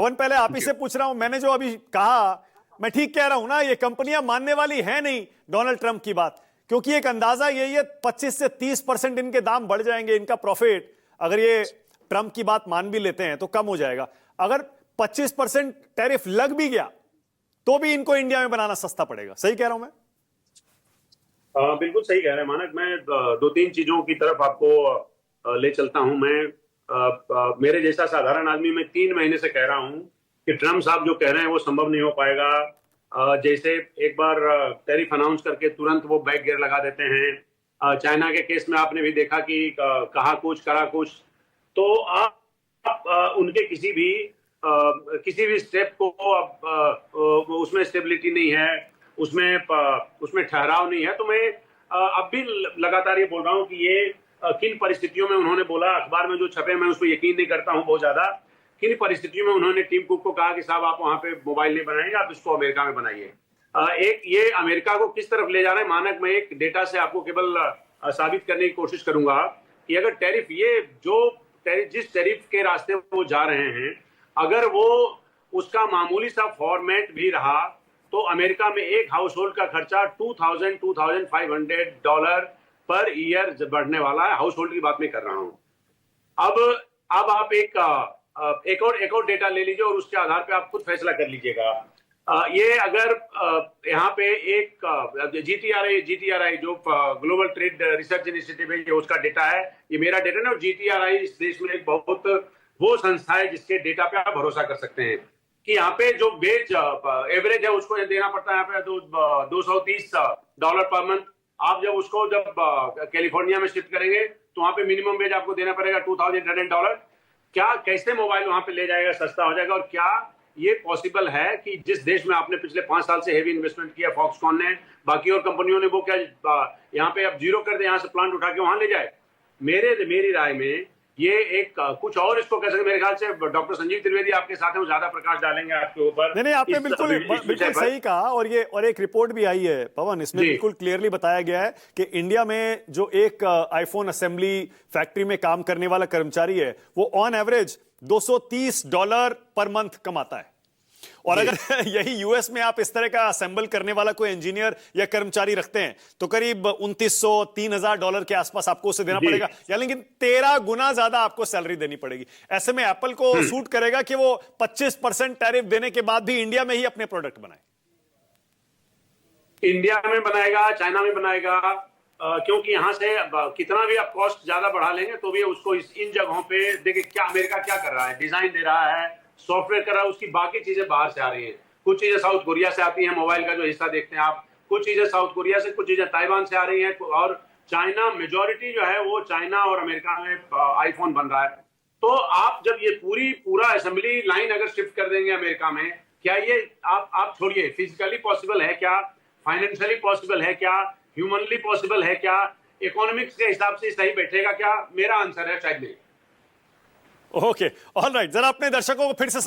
पवन, पहले आप ही से पूछ रहा हूं, मैंने जो अभी कहा मैं ठीक कह रहा हूं ना? ये कंपनियां मानने वाली है नहीं डोनाल्ड ट्रंप की बात, क्योंकि एक अंदाजा यही है 25 से 30% इनके दाम बढ़ जाएंगे, इनका प्रॉफिट अगर ये ट्रंप की बात मान भी लेते हैं तो कम हो जाएगा। अगर 25% टैरिफ लग भी गया तो भी इनको इंडिया में बनाना सस्ता पड़ेगा। सही कह रहा हूं मैं? बिल्कुल सही कह रहे हैं मानक। मैं दो तीन चीजों की तरफ आपको ले चलता हूं। मैं मेरे जैसा साधारण आदमी, मैं 3 महीने से कह रहा हूं कि ट्रम्प साहब जो कह रहे हैं वो संभव नहीं हो पाएगा। जैसे एक बार टैरिफ अनाउंस करके तुरंत वो बैक गियर लगा देते हैं। चाइना के केस में आपने भी देखा कि कहा कुछ करा कुछ। तो आप उनके किसी भी स्टेप को उसमें स्टेबिलिटी नहीं है, उसमें ठहराव नहीं है। तो मैं अब भी लगातार ये बोल रहा हूं कि ये किन परिस्थितियों में उन्होंने बोला, अखबार में जो छपे मैं उस पर यकीन नहीं करता हूं बहुत ज्यादा। किन परिस्थितियों में उन्होंने टीम कुक को कहा कि साहब आप वहां पे मोबाइल नहीं बनाएंगे, आप इसको अमेरिका में बनाइए। एक ये अमेरिका को किस तरफ ले जा रहे हैं मानक, मैं एक डेटा से आपको केवल साबित करने की कोशिश करूंगा कि अगर टैरिफ, ये जो जिस टैरिफ के रास्ते वो जा रहे हैं, अगर वो उसका मामूली सा फॉर्मेट भी रहा तो अमेरिका में एक हाउस होल्ड का खर्चा $2,500 पर ईयर बढ़ने वाला है। हाउस होल्ड की बात मैं कर रहा हूं। अब आप एक और डेटा ले लीजिए और उसके आधार पे आप खुद फैसला कर लीजिएगा। ये अगर यहाँ पे एक जीटीआरआई जो ग्लोबल ट्रेड रिसर्च इनिशिएटिव है, ये उसका डेटा है, ये मेरा डेटा ना। और जीटीआरआई इस देश में एक बहुत वो संस्था है जिसके डेटा पे आप भरोसा कर सकते हैं कि यहाँ पे जो वेज एवरेज है उसको देना पड़ता है यहाँ पे $230 पर मंथ। आप जब कैलिफोर्निया में शिफ्ट करेंगे तो वहां पे मिनिमम वेज आपको देना पड़ेगा $2,100। क्या कैसे मोबाइल वहां पे ले जाएगा, सस्ता हो जाएगा? और क्या ये पॉसिबल है कि जिस देश में आपने पिछले 5 साल से हेवी इन्वेस्टमेंट किया, फॉक्सकॉन ने, बाकी और कंपनियों ने, वो क्या यहाँ पे अब जीरो कर दे, यहाँ से प्लांट उठा के वहां ले जाए? मेरी राय में ये एक कुछ और इसको कह सकते। मेरे ख्याल से डॉक्टर संजीव त्रिवेदी आपके साथ हैं, वो ज्यादा प्रकाश डालेंगे आपके ऊपर। नहीं, आपने बिल्कुल सही कहा। और एक रिपोर्ट भी आई है पवन, इसमें बिल्कुल क्लियरली बताया गया है कि इंडिया में जो एक आईफोन असेंबली फैक्ट्री में काम करने वाला कर्मचारी है वो ऑन एवरेज $230 पर मंथ कमाता है। और अगर यही यूएस में आप इस तरह का असेंबल करने वाला कोई इंजीनियर या कर्मचारी रखते हैं तो करीब $2,900-3,000 के आसपास आपको उसे देना पड़ेगा, यानी कि 13 गुना ज्यादा आपको सैलरी देनी पड़ेगी। ऐसे में एप्पल को सूट करेगा कि वो 25% टैरिफ देने के बाद भी इंडिया में ही अपने प्रोडक्ट बनाए। इंडिया में बनाएगा, चाइना में बनाएगा, क्योंकि यहां से कितना भी आप कॉस्ट ज्यादा बढ़ा लेंगे तो भी उसको इन जगहों पे देखिए क्या अमेरिका क्या कर रहा है, डिजाइन दे रहा है, सॉफ्टवेयर कर रहा है, उसकी बाकी चीजें बाहर से आ रही हैं। कुछ चीजें साउथ कोरिया से आती हैं, मोबाइल का जो हिस्सा देखते हैं आप, कुछ चीजें साउथ कोरिया से, कुछ चीजें ताइवान से आ रही हैं, और चाइना मेजॉरिटी जो है वो चाइना और अमेरिका में आईफोन बन रहा है। तो आप जब ये पूरा असेंबली लाइन अगर शिफ्ट कर देंगे अमेरिका में, क्या ये आप छोड़िए, फिजिकली पॉसिबल है क्या, फाइनेंशियली पॉसिबल है क्या, ह्यूमनली पॉसिबल है क्या, इकोनॉमिक्स के हिसाब से सही बैठेगा क्या? मेरा आंसर है शायद नहीं। Okay, alright. जरा अपने दर्शकों को फिर से